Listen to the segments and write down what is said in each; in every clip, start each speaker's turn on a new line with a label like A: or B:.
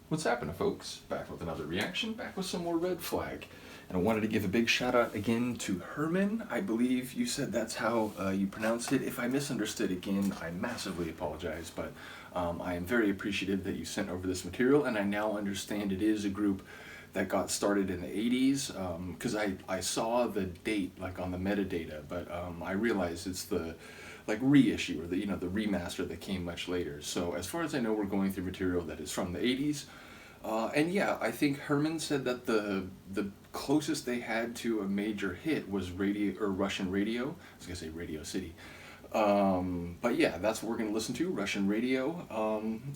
A: What's happening, folks? Back with another reaction, back with some more Red Flag. And I wanted to give a big shout out again to Herman. I believe you said that's how you pronounced it. If I misunderstood again, I massively apologize, but I am very appreciative that you sent over this material, and I now understand it is a group that got started in the 80s, because I saw the date like on the metadata, but I realized it's the like reissue or the remaster that came much later. So as far as I know, we're going through material that is from the 80s. And yeah, I think Herman said that the closest they had to a major hit was radio or Russian Radio. I was gonna say Radio City. But yeah, that's what we're gonna listen to, Russian Radio.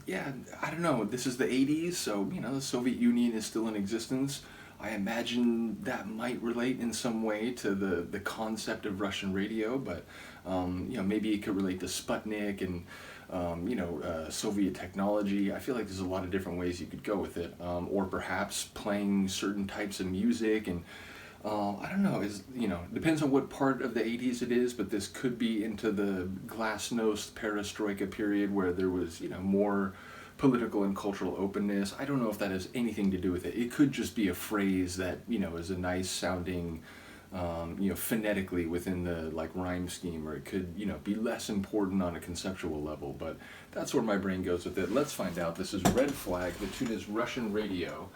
A: Yeah, I don't know. This is the 80s, so the Soviet Union is still in existence. I imagine that might relate in some way to the concept of Russian radio, but maybe it could relate to Sputnik and Soviet technology. I feel like there's a lot of different ways you could go with it, or perhaps playing certain types of music, and I don't know. Depends on what part of the 80s it is, but this could be into the glasnost perestroika period where there was more political and cultural openness. I don't know if that has anything to do with it. It could just be a phrase that is a nice sounding phonetically within the rhyme scheme, or it could be less important on a conceptual level, but that's where my brain goes with it. Let's find out. This is Red Flag. The tune is Russian Radio,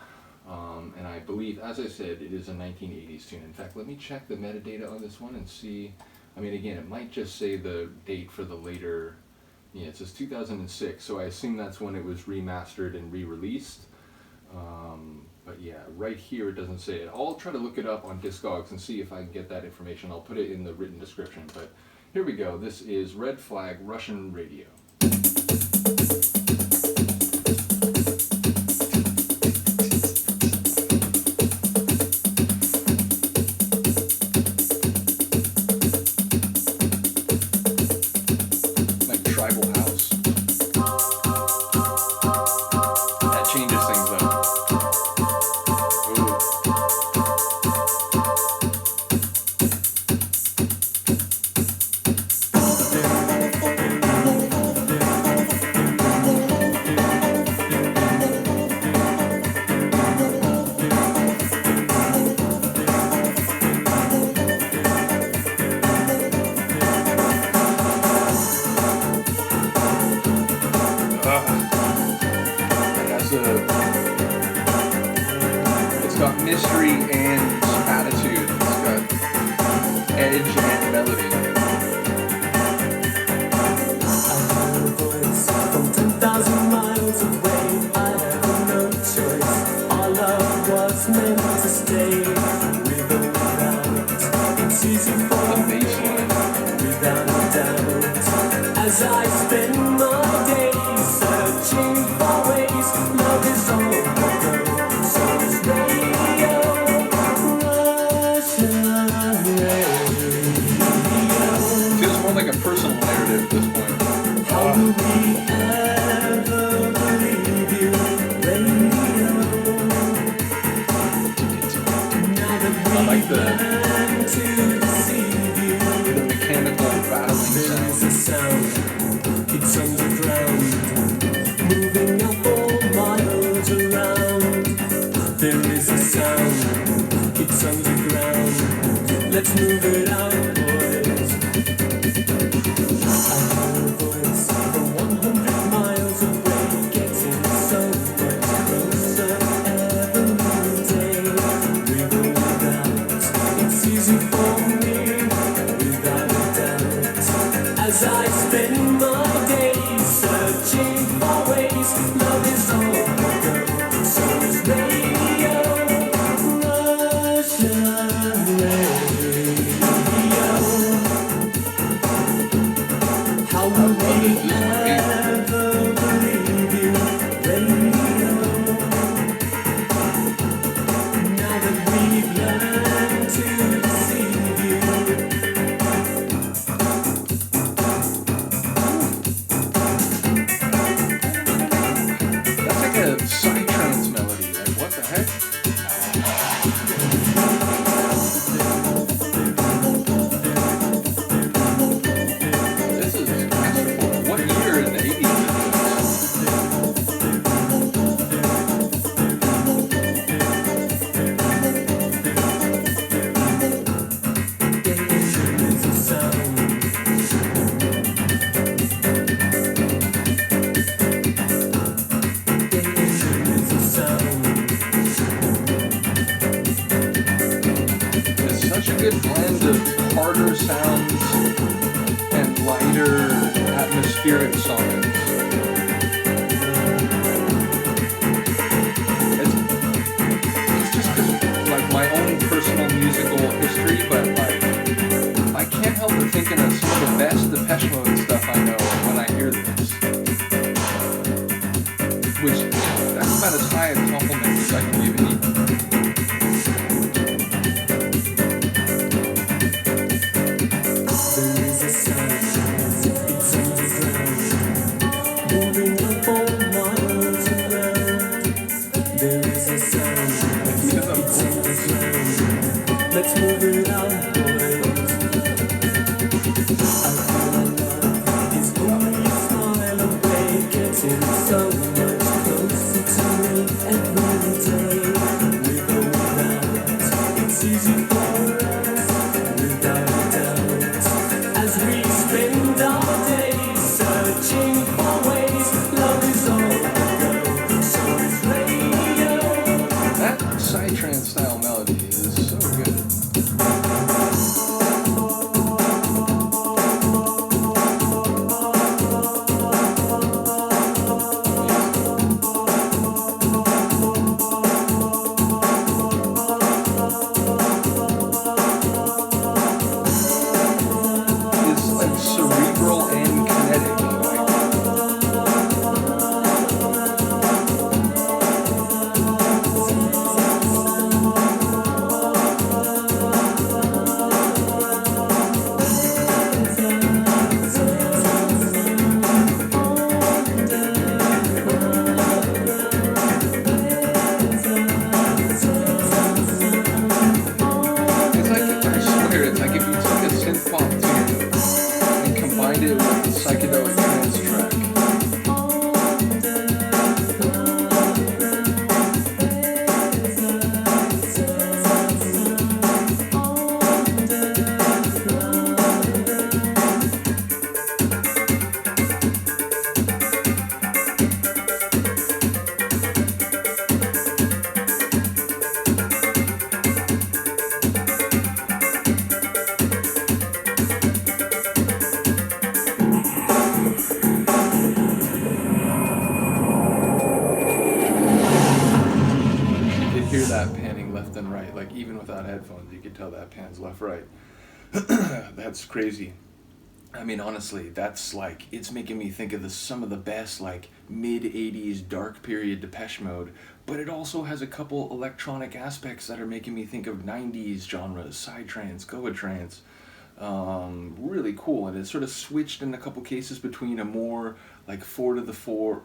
A: and I believe, as I said, it is a 1980s tune. In fact, let me check the metadata on this one and see. I mean, again, it might just say the date for the later. Yeah, it says 2006, so I assume that's when it was remastered and re-released. But yeah, right here it doesn't say it. I'll try to look it up on Discogs and see if I can get that information. I'll put it in the written description. But here we go. This is Red Flag, Russian Radio. Like tribal house. That changes things up. It's got mystery and attitude. It's got edge and melody.
B: I heard a voice from 10,000 miles away. I had no choice. Our love was meant to stay. With or without, it's easy for me. Without a doubt, as I spend my days searching for ways, love is all I know. So is radio, Russian radio.
A: Feels more like a personal narrative at this point.
B: How will we ever believe you, radio? Now that we
A: I like
B: plan to deceive you,
A: the mechanical rattling
B: there is
A: sound.
B: a sound, it's underground, moving up all miles around. There is a sound, it's underground, let's move it out, boys. I heard a voice from 100 miles away, getting so much closer every day. With or without, it's easy for me, without a doubt. As I spend my days searching for ways, love is all I know. So is radio, Russian radio. How will we ever believe you, radio? Now that we've learned to deceive you.
A: That's like a psytrance melody. Like, what the heck? This is masterful. What year in the 80s is this? good blend of harder sounds and lighter atmospheric sonics. It's just 'cause, like, my own personal musical history, but like I can't help but thinking of some of the best Depeche Mode stuff I know when I hear this. Which, you know, that's about as high a compliment as I can give any.
B: There is a sound, it's underground, moving up all miles around. There is a sound, it's underground. Let's move it out, boys. I feel love is only a smile away, getting so much closer to me every day. We're going out, it's easy for us, without a doubt. As we spend our days searching for ways, love is all we go, so is radio.
A: That Psytrance style melody is so good. It's like cerebral and kinetic. It's like, I swear, it's like if you took a synth pop tune and combined it with the psychedelic trance track. You could hear that panning left and right, like even without headphones, you could tell that pans left, right. That's crazy. I mean, honestly, that's like, it's making me think of some of the best, like, mid-80s dark period Depeche Mode, but it also has a couple electronic aspects that are making me think of 90s genres, psytrance, goa-trance. Really cool, and it sort of switched in a couple cases between a more like four to the floor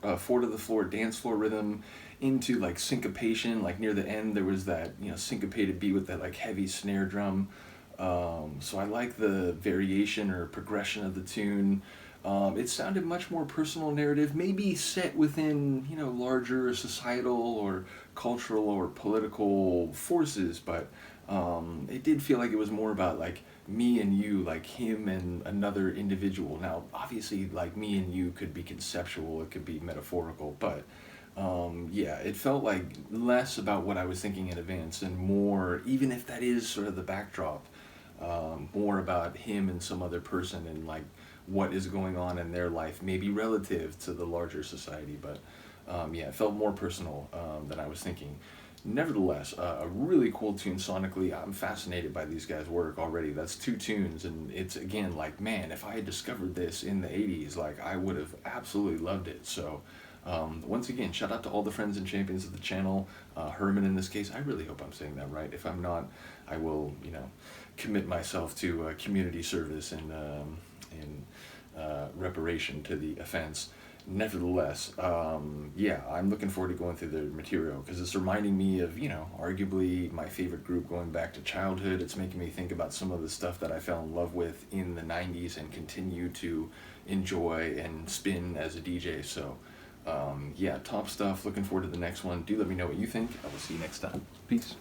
A: dance floor rhythm into like syncopation. Like near the end, there was that, you know, syncopated beat with that like heavy snare drum. So I like the variation or progression of the tune. It sounded much more personal narrative, maybe set within, you know, larger societal or cultural or political forces, but it did feel like it was more about like me and you, like him and another individual. Now, obviously, like me and you could be conceptual, it could be metaphorical, but yeah, it felt like less about what I was thinking in advance and more, even if that is sort of the backdrop, more about him and some other person and like what is going on in their life, maybe relative to the larger society, but yeah, it felt more personal than I was thinking. Nevertheless, a really cool tune sonically. I'm fascinated by these guys' work already. That's 2 tunes, and it's again like, man, if I had discovered this in the 80s, like I would have absolutely loved it. So once again, shout out to all the friends and champions of the channel. Herman in this case, I really hope I'm saying that right. If I'm not, I will, you know, commit myself to community service and reparation to the offense. Nevertheless, yeah, I'm looking forward to going through the material because it's reminding me of, you know, arguably my favorite group going back to childhood. It's making me think about some of the stuff that I fell in love with in the 90s and continue to enjoy and spin as a DJ. So, yeah, top stuff. Looking forward to the next one. Do let me know what you think. I will see you next time. Peace.